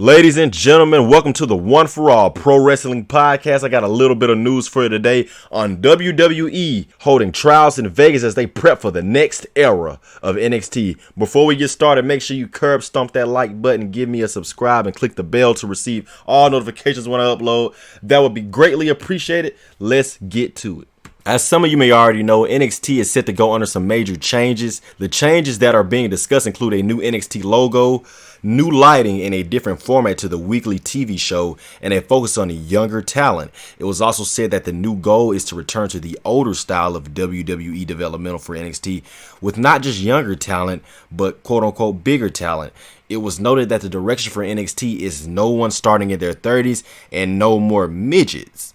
Ladies and gentlemen, welcome to the One for All Pro Wrestling Podcast. I got a little bit of news for you today on WWE holding tryouts in Vegas as they prep for the next era of NXT. Before we get started, make sure you curb stomp that like button, give me a subscribe, and click the bell to receive all notifications when I upload. That would be greatly appreciated. Let's get to it. As some of you may already know, NXT is set to go under some major changes. The changes that are being discussed include a new NXT logo, new lighting in a different format to the weekly TV show, and a focus on the younger talent. It was also said that the new goal is to return to the older style of WWE developmental for NXT with not just younger talent, but quote-unquote bigger talent. It was noted that the direction for NXT is no one starting in their 30s and no more midgets.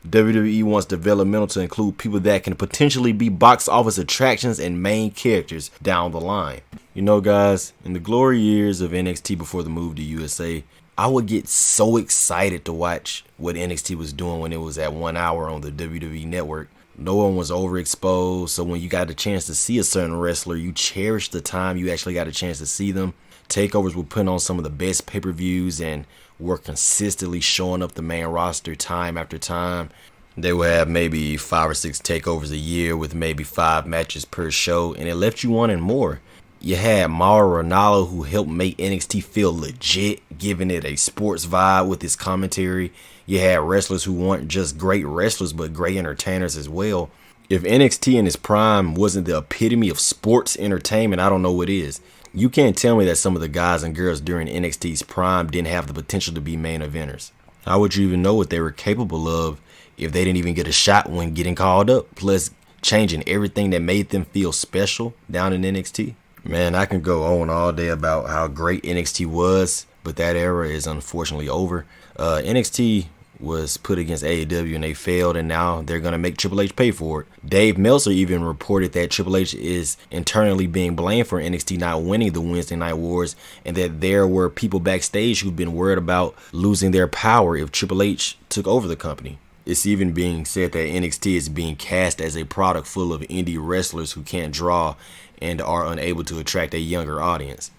WWE wants developmental to include people that can potentially be box office attractions and main characters down the line. You know, guys, in the glory years of NXT before the move to USA, I would get so excited to watch what NXT was doing when it was at 1 hour on the WWE network. No one was overexposed, so when you got a chance to see a certain wrestler, you cherished the time you actually got a chance to see them. Takeovers were putting on some of the best pay-per-views and were consistently showing up the main roster time after time. They would have maybe 5 or 6 takeovers a year with maybe 5 matches per show, and it left you wanting more. You had Mauro Ranallo, who helped make NXT feel legit, giving it a sports vibe with his commentary. You had wrestlers who weren't just great wrestlers, but great entertainers as well. If NXT in its prime wasn't the epitome of sports entertainment, I don't know what is. You can't tell me that some of the guys and girls during NXT's prime didn't have the potential to be main eventers. How would you even know what they were capable of if they didn't even get a shot when getting called up, plus changing everything that made them feel special down in NXT? Man, I can go on all day about how great NXT was, but that era is unfortunately over. NXT was put against AEW and they failed, and now they're going to make Triple H pay for it. Dave Meltzer even reported that Triple H is internally being blamed for NXT not winning the Wednesday Night Wars, and that there were people backstage who've been worried about losing their power if Triple H took over the company. It's even being said that NXT is being cast as a product full of indie wrestlers who can't draw and are unable to attract a younger audience.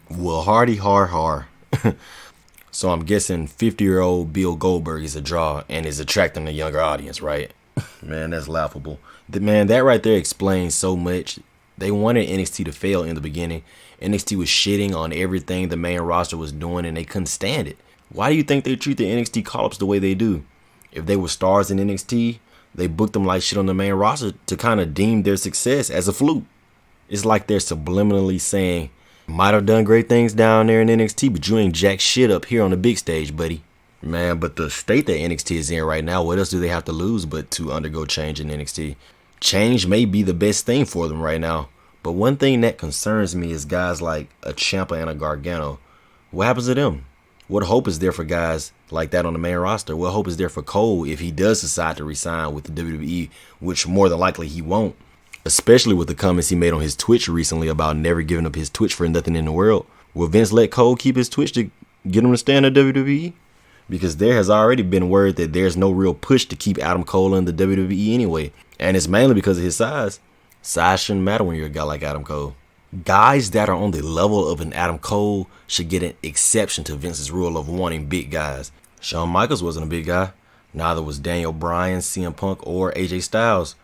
Well, hardy har. So I'm guessing 50-year-old Bill Goldberg is a draw and is attracting a younger audience, right? Man, that's laughable. Man, that right there explains so much. They wanted NXT to fail in the beginning. NXT was shitting on everything the main roster was doing and they couldn't stand it. Why do you think they treat the NXT call-ups the way they do? If they were stars in NXT, they booked them like shit on the main roster to kind of deem their success as a fluke. It's like they're subliminally saying, might have done great things down there in NXT, but you ain't jack shit up here on the big stage, buddy. Man, but the state that NXT is in right now, what else do they have to lose but to undergo change in NXT? Change may be the best thing for them right now, but one thing that concerns me is guys like a Ciampa and a Gargano. What happens to them? What hope is there for guys like that on the main roster? What hope is there for Cole if he does decide to resign with the WWE, which more than likely he won't? Especially with the comments he made on his Twitch recently about never giving up his Twitch for nothing in the world. Will Vince let Cole keep his Twitch to get him to stay in the WWE? Because there has already been word that there's no real push to keep Adam Cole in the WWE anyway. And it's mainly because of his size. Size shouldn't matter when you're a guy like Adam Cole. Guys that are on the level of an Adam Cole should get an exception to Vince's rule of wanting big guys. Shawn Michaels wasn't a big guy. Neither was Daniel Bryan, CM Punk, or AJ Styles.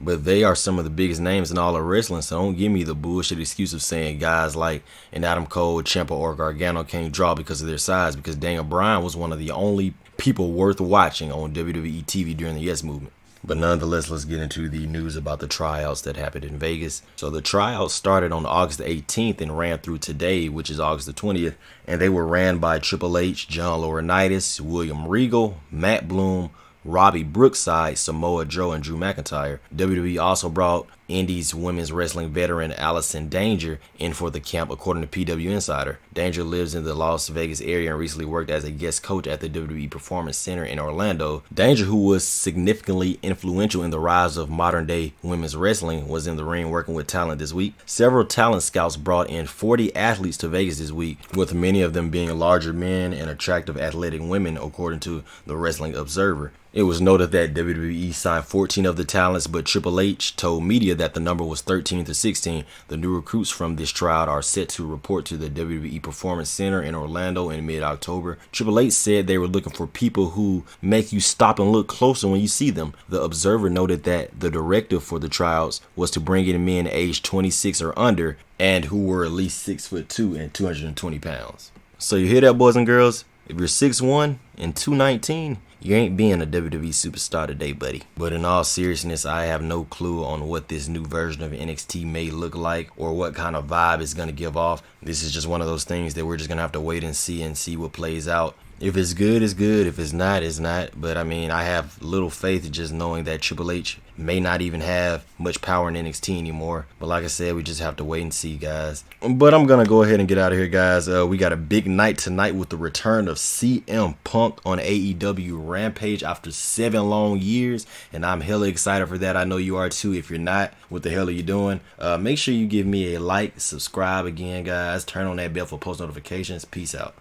But they are some of the biggest names in all of wrestling, so don't give me the bullshit excuse of saying guys like an Adam Cole, Ciampa, or Gargano can't draw because of their size, because Daniel Bryan was one of the only people worth watching on WWE TV during the Yes Movement. But nonetheless, let's get into the news about the tryouts that happened in Vegas. So the tryouts started on August 18th and ran through today, which is August the 20th, and they were ran by Triple H, John Laurinaitis, William Regal, Matt Bloom, Robbie Brookside, Samoa Joe, and Drew McIntyre. WWE also brought Indies women's wrestling veteran Allison Danger in for the camp, according to PW Insider. Danger lives in the Las Vegas area and recently worked as a guest coach at the WWE Performance Center in Orlando. Danger, who was significantly influential in the rise of modern-day women's wrestling, was in the ring working with talent this week. Several talent scouts brought in 40 athletes to Vegas this week, with many of them being larger men and attractive athletic women, according to the Wrestling Observer. It was noted that WWE signed 14 of the talents, but Triple H told media Media that the number was 13 to 16. The new recruits from this tryout are set to report to the WWE Performance Center in Orlando in mid-October. Triple H said they were looking for people who make you stop and look closer when you see them. The Observer noted that the directive for the tryouts was to bring in men aged 26 or under and who were at least 6'2" and 220 pounds. So you hear that, boys and girls? If you're 6'1" and 219, you ain't being a WWE superstar today, buddy. But in all seriousness, I have no clue on what this new version of NXT may look like or what kind of vibe it's going to give off. This is just one of those things that we're just going to have to wait and see what plays out. If it's good, it's good. If it's not, it's not. But I mean, I have little faith just knowing that Triple H may not even have much power in NXT anymore. But like I said, we just have to wait and see, guys. But I'm going to go ahead and get out of here, guys. We got a big night tonight with the return of CM Punk on AEW Rampage after 7 long years. And I'm hella excited for that. I know you are too. If you're not, what the hell are you doing? Make sure you give me a like, subscribe again, guys. Turn on that bell for post notifications. Peace out.